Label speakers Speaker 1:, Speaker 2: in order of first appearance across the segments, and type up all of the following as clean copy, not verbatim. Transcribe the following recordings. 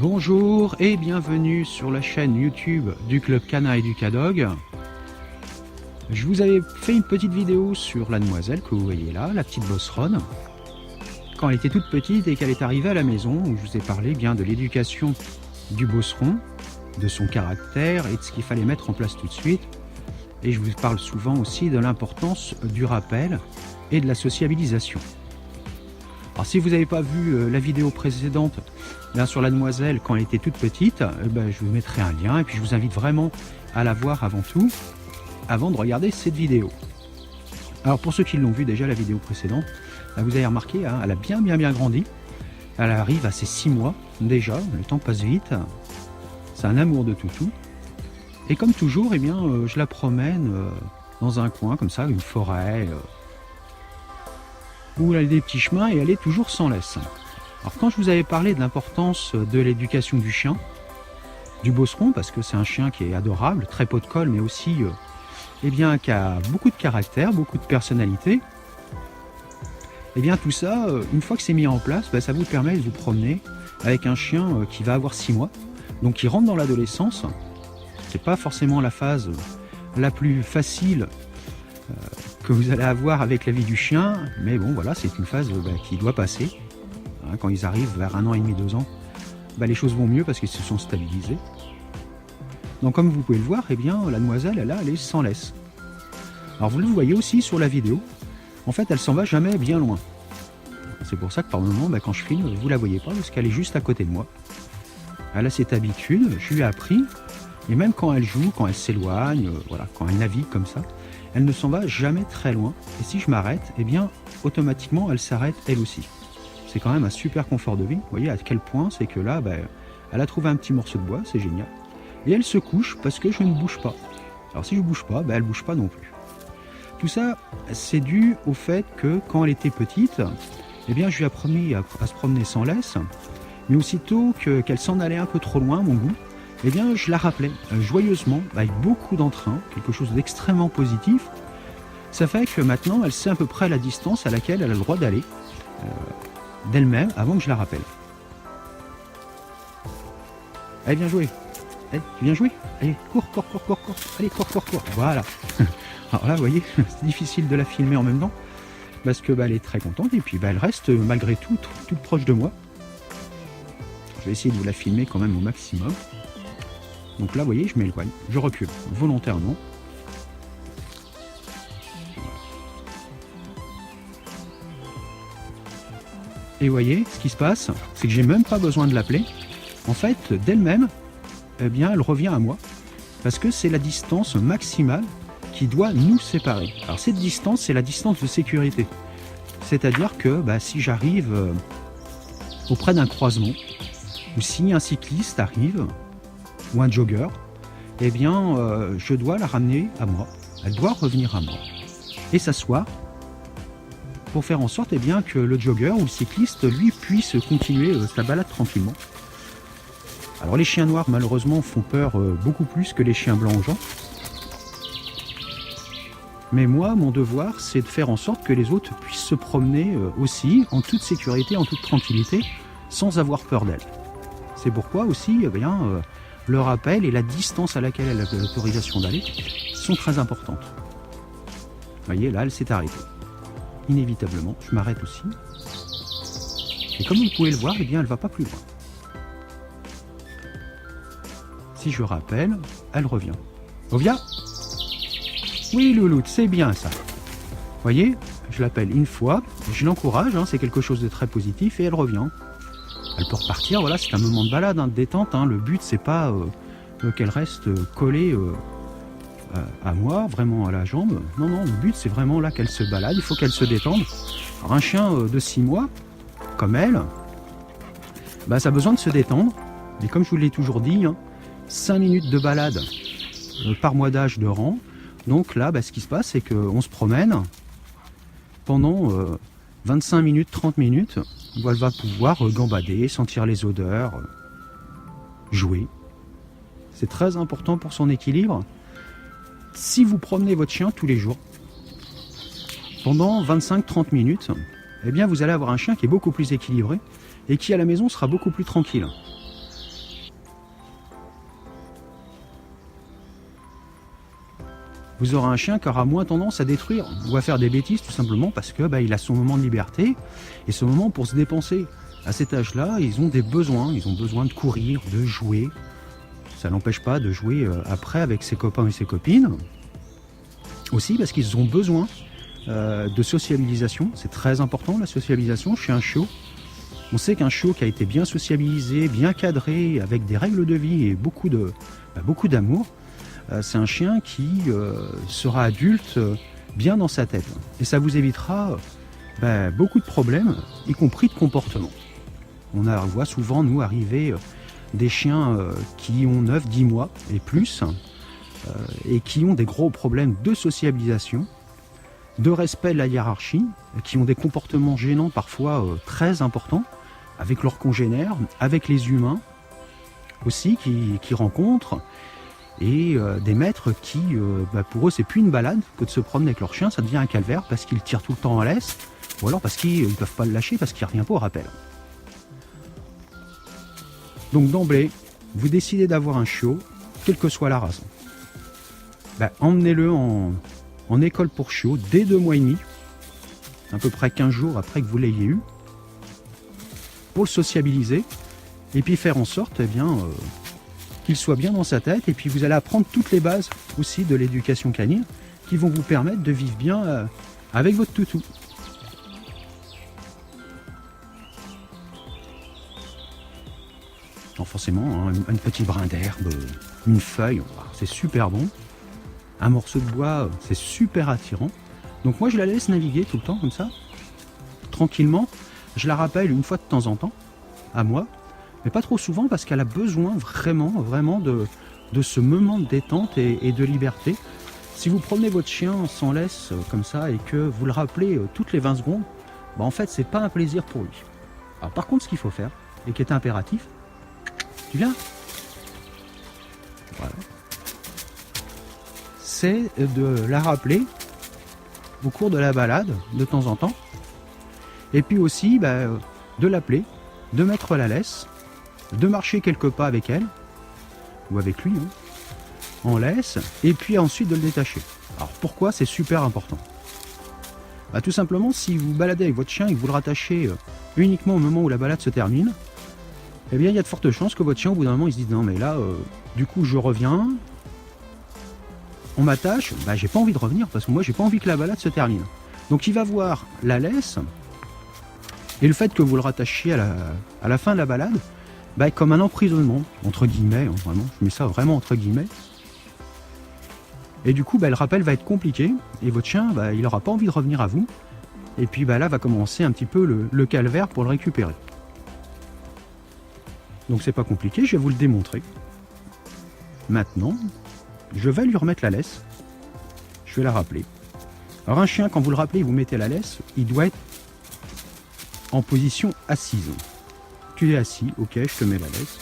Speaker 1: Bonjour et bienvenue sur la chaîne YouTube du Club Canin Educadog. Je vous avais fait une petite vidéo sur la demoiselle que vous voyez là, la petite bosseronne. Quand elle était toute petite et qu'elle est arrivée à la maison, où je vous ai parlé bien de l'éducation du bosseron, de son caractère et de ce qu'il fallait mettre en place tout de suite. Et je vous parle souvent aussi de l'importance du rappel et de la sociabilisation. Alors si vous n'avez pas vu la vidéo précédente bien sur la demoiselle quand elle était toute petite, je vous mettrai un lien et puis je vous invite vraiment à la voir avant tout, avant de regarder cette vidéo. Alors pour ceux qui l'ont vu déjà la vidéo précédente, vous avez remarqué, elle a bien grandi. Elle arrive à ses 6 mois déjà, le temps passe vite. C'est un amour de toutou. Et comme toujours, je la promène dans un coin comme ça, une forêt, où elle a des petits chemins et elle est toujours sans laisse. Alors quand je vous avais parlé de l'importance de l'éducation du chien, du bosseron, parce que c'est un chien qui est adorable, très pot de colle, mais aussi qui a beaucoup de caractère, beaucoup de personnalité, tout ça, une fois que c'est mis en place, ça vous permet de vous promener avec un chien qui va avoir 6 mois, donc qui rentre dans l'adolescence. C'est pas forcément la phase la plus facile que vous allez avoir avec la vie du chien, mais bon voilà, c'est une phase qui doit passer. Quand ils arrivent vers 1 an et demi, 2 ans, les choses vont mieux parce qu'ils se sont stabilisés. Donc comme vous pouvez le voir, la demoiselle, elle est sans laisse. Alors vous le voyez aussi sur la vidéo, en fait elle s'en va jamais bien loin. C'est pour ça que par moment, quand je filme, vous la voyez pas parce qu'elle est juste à côté de moi. Elle a cette habitude, je lui ai appris, et même quand elle joue, quand elle s'éloigne, quand elle navigue comme ça, elle ne s'en va jamais très loin. Et si je m'arrête, automatiquement elle s'arrête elle aussi. C'est quand même un super confort de vie. Vous voyez à quel point c'est que là, elle a trouvé un petit morceau de bois, c'est génial. Et elle se couche parce que je ne bouge pas. Alors si je ne bouge pas, elle ne bouge pas non plus. Tout ça, c'est dû au fait que quand elle était petite, je lui ai appris à se promener sans laisse. Mais aussitôt qu'elle s'en allait un peu trop loin, mon goût, je la rappelais joyeusement, avec beaucoup d'entrain, quelque chose d'extrêmement positif. Ça fait que maintenant, elle sait à peu près la distance à laquelle elle a le droit d'aller d'elle-même avant que je la rappelle. Allez, viens jouer. Allez, viens jouer. Allez, cours. Allez, cours. Voilà. Alors là, vous voyez, c'est difficile de la filmer en même temps, parce que elle est très contente, et puis elle reste malgré tout toute proche de moi. Je vais essayer de vous la filmer quand même au maximum. Donc là, vous voyez, je m'éloigne, je recule volontairement. Et vous voyez, ce qui se passe, c'est que j'ai même pas besoin de l'appeler. En fait, d'elle-même, elle revient à moi. Parce que c'est la distance maximale qui doit nous séparer. Alors cette distance, c'est la distance de sécurité. C'est-à-dire que si j'arrive auprès d'un croisement, ou si un cycliste arrive, ou un jogger, je dois la ramener à moi. Elle doit revenir à moi. Et s'asseoir pour faire en sorte que le jogger ou le cycliste, lui, puisse continuer sa balade tranquillement. Alors les chiens noirs, malheureusement, font peur beaucoup plus que les chiens blancs aux gens. Mais moi, mon devoir, c'est de faire en sorte que les autres puissent se promener aussi, en toute sécurité, en toute tranquillité, sans avoir peur d'elle. C'est pourquoi aussi, le rappel et la distance à laquelle elle a l'autorisation d'aller sont très importantes. Vous voyez, là, elle s'est arrêtée. Inévitablement, je m'arrête aussi. Et comme vous pouvez le voir, elle ne va pas plus loin. Si je rappelle, elle revient. Ovia ? Oui, louloute, c'est bien ça. Vous voyez, je l'appelle une fois, je l'encourage, c'est quelque chose de très positif, et elle revient. Elle peut repartir, voilà, c'est un moment de balade, de détente. Le but, c'est pas qu'elle reste collée à moi, vraiment à la jambe. Non, le but, c'est vraiment là qu'elle se balade, il faut qu'elle se détende. Alors un chien de 6 mois, comme elle, ça a besoin de se détendre. Et comme je vous l'ai toujours dit, 5 minutes de balade par mois d'âge de rang. Donc là, ce qui se passe, c'est qu'on se promène pendant 25 minutes, 30 minutes, où elle va pouvoir gambader, sentir les odeurs, jouer. C'est très important pour son équilibre. Si vous promenez votre chien tous les jours, pendant 25-30 minutes, vous allez avoir un chien qui est beaucoup plus équilibré et qui à la maison sera beaucoup plus tranquille. vous aurez un chien qui aura moins tendance à détruire ou à faire des bêtises, tout simplement parce que il a son moment de liberté et ce moment pour se dépenser. À cet âge-là, ils ont des besoins, ils ont besoin de courir, de jouer. Ça n'empêche pas de jouer après avec ses copains et ses copines. Aussi parce qu'ils ont besoin de sociabilisation. C'est très important la sociabilisation chez un chiot. On sait qu'un chiot qui a été bien sociabilisé, bien cadré, avec des règles de vie et beaucoup d'amour, c'est un chien qui sera adulte bien dans sa tête. Et ça vous évitera beaucoup de problèmes, y compris de comportement. On voit souvent, nous, arriver des chiens qui ont 9-10 mois et plus, et qui ont des gros problèmes de sociabilisation, de respect de la hiérarchie, qui ont des comportements gênants parfois très importants, avec leurs congénères, avec les humains aussi qui rencontrent, et des maîtres qui, pour eux, c'est plus une balade que de se promener avec leur chien, ça devient un calvaire parce qu'ils tirent tout le temps en laisse, ou alors parce qu'ils ne peuvent pas le lâcher parce qu'il ne revient pas au rappel. Donc d'emblée, vous décidez d'avoir un chiot, quelle que soit la race. Emmenez-le en école pour chiots dès 2 mois et demi, à peu près 15 jours après que vous l'ayez eu, pour le sociabiliser, et puis faire en sorte qu'il soit bien dans sa tête, et puis vous allez apprendre toutes les bases aussi de l'éducation canine, qui vont vous permettre de vivre bien avec votre toutou. Alors forcément, un petit brin d'herbe, une feuille, c'est super bon. Un morceau de bois, c'est super attirant. Donc moi je la laisse naviguer tout le temps comme ça, tranquillement. Je la rappelle une fois de temps en temps, à moi, mais pas trop souvent parce qu'elle a besoin vraiment de ce moment de détente et de liberté. Si vous promenez votre chien sans laisse comme ça et que vous le rappelez toutes les 20 secondes, en fait c'est pas un plaisir pour lui. Alors par contre ce qu'il faut faire, et qui est impératif, tu viens, voilà, c'est de la rappeler au cours de la balade de temps en temps, et puis aussi de l'appeler, de mettre la laisse, de marcher quelques pas avec elle ou avec lui en laisse, et puis ensuite de le détacher. Alors pourquoi c'est super important? Tout simplement, si vous baladez avec votre chien et que vous le rattachez uniquement au moment où la balade se termine, eh bien il y a de fortes chances que votre chien au bout d'un moment il se dise non mais là du coup je reviens, on m'attache, j'ai pas envie de revenir parce que moi j'ai pas envie que la balade se termine. Donc il va voir la laisse et le fait que vous le rattachiez à la fin de la balade comme un emprisonnement, entre guillemets, vraiment, je mets ça vraiment entre guillemets. Et du coup le rappel va être compliqué et votre chien il n'aura pas envie de revenir à vous. Et puis là va commencer un petit peu le calvaire pour le récupérer. Donc c'est pas compliqué, je vais vous le démontrer. Maintenant, je vais lui remettre la laisse. Je vais la rappeler. Alors un chien, quand vous le rappelez, vous mettez la laisse, il doit être en position assise. Tu es assis, ok, je te mets la laisse.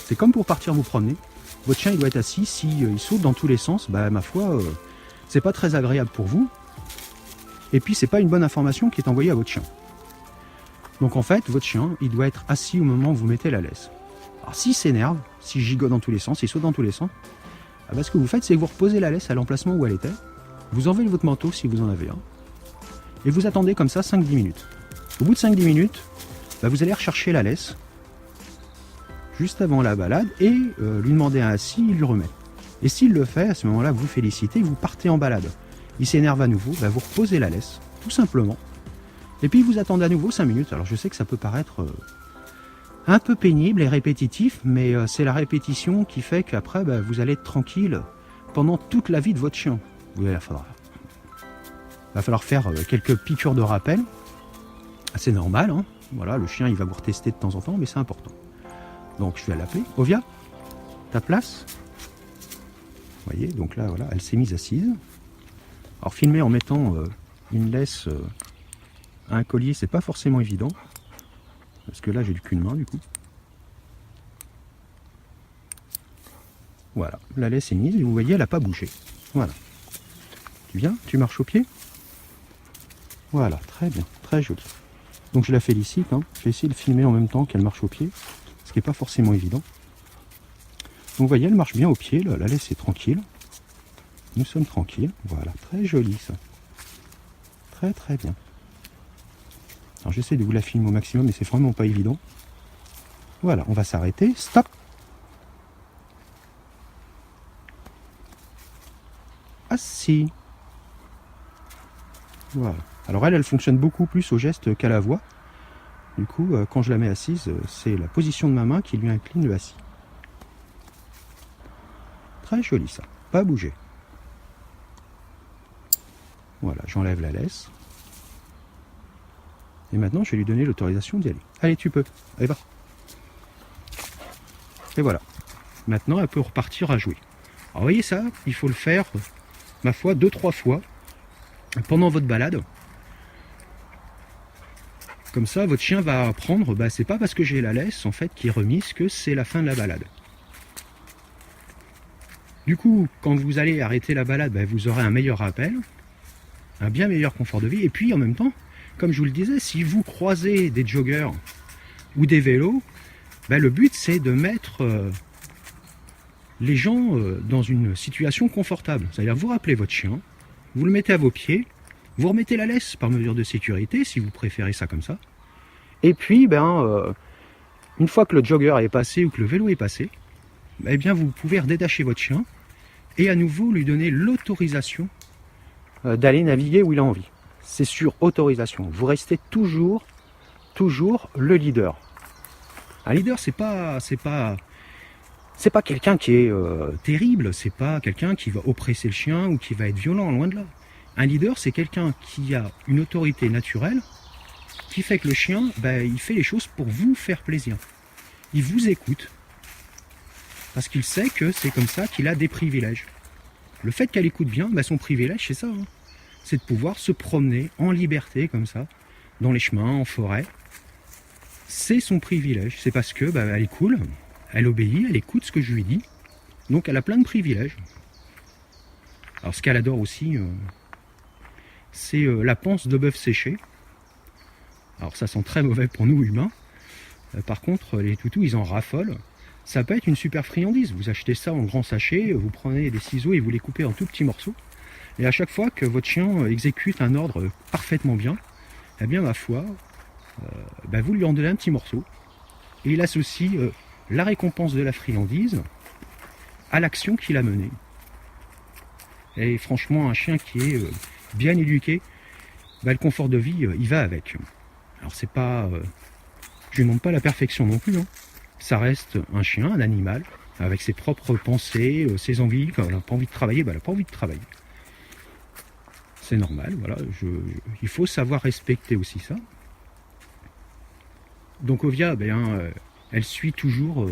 Speaker 1: C'est comme pour partir vous promener. Votre chien il doit être assis, s'il saute dans tous les sens, ma foi, c'est pas très agréable pour vous. Et puis c'est pas une bonne information qui est envoyée à votre chien. Donc en fait, votre chien, il doit être assis au moment où vous mettez la laisse. Alors s'il s'énerve, s'il gigote dans tous les sens, il saute dans tous les sens, ce que vous faites, c'est que vous reposez la laisse à l'emplacement où elle était, vous enlevez votre manteau si vous en avez un, et vous attendez comme ça 5-10 minutes. Au bout de 5-10 minutes, vous allez rechercher la laisse, juste avant la balade, et lui demander un assis, il lui remet. Et s'il le fait, à ce moment-là, vous félicitez, vous partez en balade. Il s'énerve à nouveau, vous reposez la laisse, tout simplement. Et puis vous attendez à nouveau 5 minutes. Alors je sais que ça peut paraître un peu pénible et répétitif, mais c'est la répétition qui fait qu'après vous allez être tranquille pendant toute la vie de votre chien. Il va falloir faire quelques piqûres de rappel. C'est normal, hein. Voilà, le chien il va vous retester de temps en temps, mais c'est important. Donc je vais l'appeler. Ovia, ta place. Vous voyez, donc là voilà, elle s'est mise assise. Alors filmer en mettant une laisse à un collier, c'est pas forcément évident. Parce que là j'ai qu'une main du coup. Voilà, la laisse est mise et vous voyez elle n'a pas bougé. Voilà. Tu viens, tu marches au pied. Voilà, très bien, très joli. Donc je la félicite, je vais essayer de filmer en même temps qu'elle marche au pied, ce qui n'est pas forcément évident. Donc vous voyez, elle marche bien au pied, la laisse est tranquille. Nous sommes tranquilles. Voilà, très joli ça. Très très bien. Alors j'essaie de vous la filmer au maximum, mais c'est vraiment pas évident. Voilà, on va s'arrêter. Stop. Assis. Voilà. Alors elle fonctionne beaucoup plus au geste qu'à la voix. Du coup, quand je la mets assise, c'est la position de ma main qui lui incline le assis. Très joli ça. Pas bouger. Voilà, j'enlève la laisse. Et maintenant, je vais lui donner l'autorisation d'y aller. Allez, tu peux. Allez, va. Et voilà. Maintenant, elle peut repartir à jouer. Alors, vous voyez ça, il faut le faire, ma foi, 2-3 fois pendant votre balade. Comme ça, votre chien va apprendre, bah, c'est pas parce que j'ai la laisse, en fait, qui est remise que c'est la fin de la balade. Du coup, quand vous allez arrêter la balade, bah, vous aurez un meilleur rappel, un bien meilleur confort de vie. Et puis, en même temps, comme je vous le disais, si vous croisez des joggers ou des vélos, bah, le but, c'est de mettre les gens dans une situation confortable. C'est-à-dire, vous rappelez votre chien, vous le mettez à vos pieds, vous remettez la laisse par mesure de sécurité, si vous préférez ça comme ça. Et puis, une fois que le jogger est passé ou que le vélo est passé, eh bien, vous pouvez redétacher votre chien et à nouveau lui donner l'autorisation d'aller naviguer où il a envie. C'est sur autorisation. Vous restez toujours le leader. Un leader, c'est pas quelqu'un qui est terrible, c'est pas quelqu'un qui va oppresser le chien ou qui va être violent, loin de là. Un leader, c'est quelqu'un qui a une autorité naturelle qui fait que le chien, il fait les choses pour vous faire plaisir. Il vous écoute parce qu'il sait que c'est comme ça qu'il a des privilèges. Le fait qu'elle écoute bien, son privilège, c'est ça. Hein. C'est de pouvoir se promener en liberté comme ça, dans les chemins, en forêt. C'est son privilège. C'est parce que elle est cool, elle obéit, elle écoute ce que je lui dis. Donc elle a plein de privilèges. Alors ce qu'elle adore aussi, c'est la panse de bœuf séché. Alors ça sent très mauvais pour nous humains. Par contre, les toutous, ils en raffolent. Ça peut être une super friandise. Vous achetez ça en grand sachet, vous prenez des ciseaux et vous les coupez en tout petits morceaux. Et à chaque fois que votre chien exécute un ordre parfaitement bien, eh bien ma foi, vous lui en donnez un petit morceau. Et il associe la récompense de la friandise à l'action qu'il a menée. Et franchement, un chien qui est bien éduqué, le confort de vie, il va avec. Alors c'est pas... je ne demande pas la perfection non plus. Hein. Ça reste un chien, un animal, avec ses propres pensées, ses envies. Quand elle n'a pas envie de travailler, elle n'a pas envie de travailler. C'est normal, voilà. Il faut savoir respecter aussi ça. Donc Ovia, elle suit toujours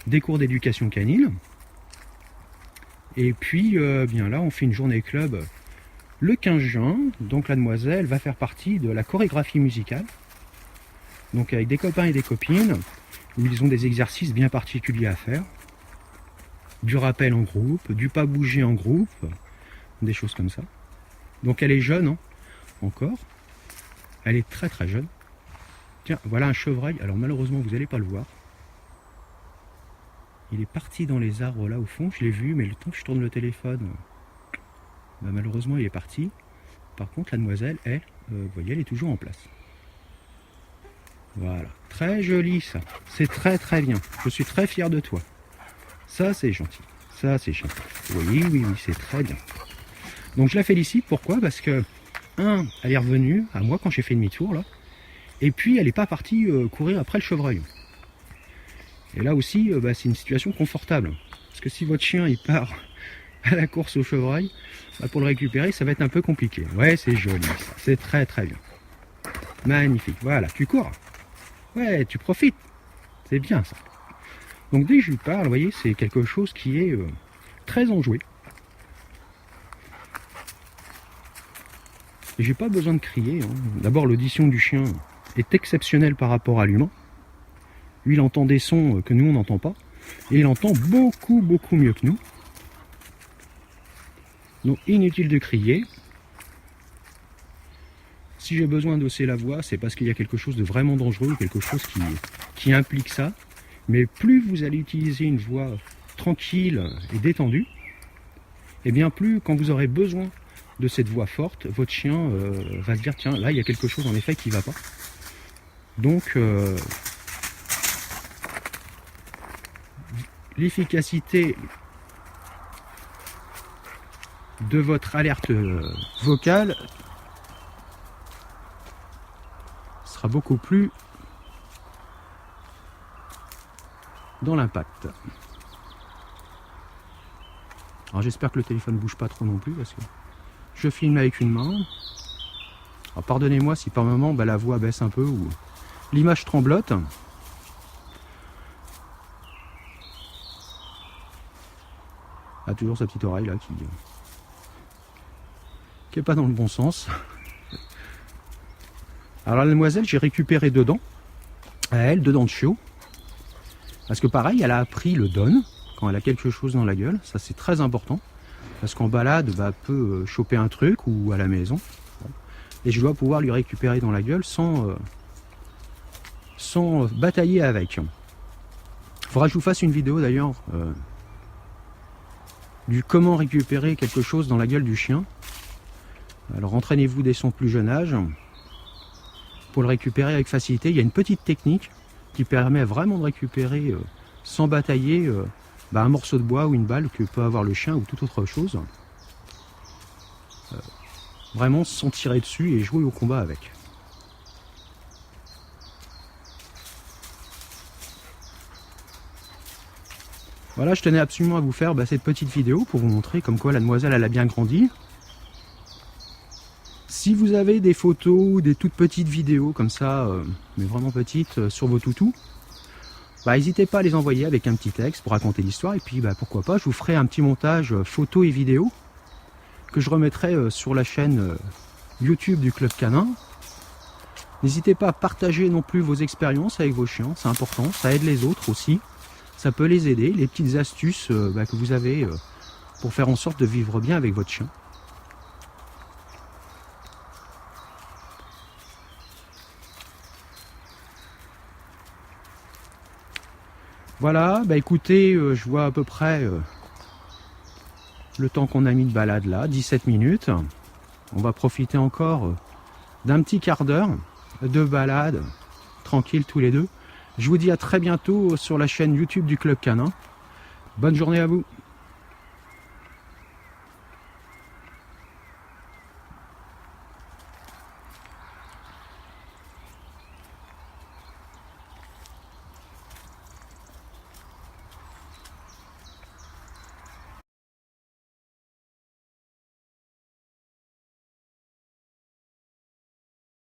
Speaker 1: des cours d'éducation canine. Et puis, là, on fait une journée club le 15 juin. Donc la demoiselle va faire partie de la chorégraphie musicale. Donc avec des copains et des copines, où ils ont des exercices bien particuliers à faire. Du rappel en groupe, du pas bouger en groupe, des choses comme ça. Donc elle est jeune, hein, encore. Elle est très très jeune. Tiens, voilà un chevreuil. Alors malheureusement, vous n'allez pas le voir. Il est parti dans les arbres là au fond, je l'ai vu, mais le temps que je tourne le téléphone, malheureusement il est parti. Par contre, la demoiselle, elle, vous voyez, elle est toujours en place. Voilà, très joli ça, c'est très très bien, je suis très fier de toi. Ça c'est gentil, ça c'est gentil. Oui, c'est très bien. Donc je la félicite, pourquoi? Parce que, elle est revenue à moi quand j'ai fait demi-tour là, et puis elle n'est pas partie courir après le chevreuil. Et là aussi, c'est une situation confortable. Parce que si votre chien il part à la course au chevreuil, pour le récupérer, ça va être un peu compliqué. Ouais, c'est joli ça, c'est très très bien. Magnifique, voilà, tu cours. Ouais, tu profites. C'est bien ça. Donc dès que je lui parle, vous voyez, c'est quelque chose qui est très enjoué. Et j'ai pas besoin de crier. Hein. D'abord, l'audition du chien est exceptionnelle par rapport à l'humain. Lui, il entend des sons que nous, on n'entend pas. Et il entend beaucoup mieux que nous. Donc inutile de crier. Si j'ai besoin d'hausser la voix, c'est parce qu'il y a quelque chose de vraiment dangereux, quelque chose qui implique ça. Mais plus vous allez utiliser une voix tranquille et détendue, et bien plus quand vous aurez besoin de cette voix forte, votre chien va se dire tiens, là il y a quelque chose en effet qui va pas. Donc l'efficacité de votre alerte vocale sera beaucoup plus dans l'impact. Alors j'espère que le téléphone ne bouge pas trop non plus parce que je filme avec une main. Alors pardonnez-moi si par moment la voix baisse un peu ou l'image tremblote. Ah, toujours sa petite oreille là qui est pas dans le bon sens. Alors la demoiselle, j'ai récupéré 2 dents à elle, 2 dents de chiot. Parce que pareil, elle a appris le don quand elle a quelque chose dans la gueule. Ça c'est très important. Parce qu'en balade, elle peut choper un truc ou à la maison. Et je dois pouvoir lui récupérer dans la gueule sans batailler avec. Il faudra que je vous fasse une vidéo d'ailleurs du comment récupérer quelque chose dans la gueule du chien. Alors entraînez-vous dès son plus jeune âge pour le récupérer avec facilité. Il y a une petite technique qui permet vraiment de récupérer sans batailler un morceau de bois ou une balle que peut avoir le chien ou toute autre chose. Vraiment sans tirer dessus et jouer au combat avec. Voilà, je tenais absolument à vous faire cette petite vidéo pour vous montrer comme quoi la demoiselle elle a bien grandi. Si vous avez des photos, des toutes petites vidéos comme ça, mais vraiment petites, sur vos toutous, n'hésitez pas à les envoyer avec un petit texte pour raconter l'histoire. Et puis pourquoi pas, je vous ferai un petit montage photo et vidéo que je remettrai sur la chaîne YouTube du Club Canin. N'hésitez pas à partager non plus vos expériences avec vos chiens, c'est important, ça aide les autres aussi. Ça peut les aider, les petites astuces que vous avez pour faire en sorte de vivre bien avec votre chien. Voilà, écoutez, je vois à peu près le temps qu'on a mis de balade là, 17 minutes. On va profiter encore d'un petit quart d'heure de balade, tranquille tous les deux. Je vous dis à très bientôt sur la chaîne YouTube du Club Canin. Bonne journée à vous.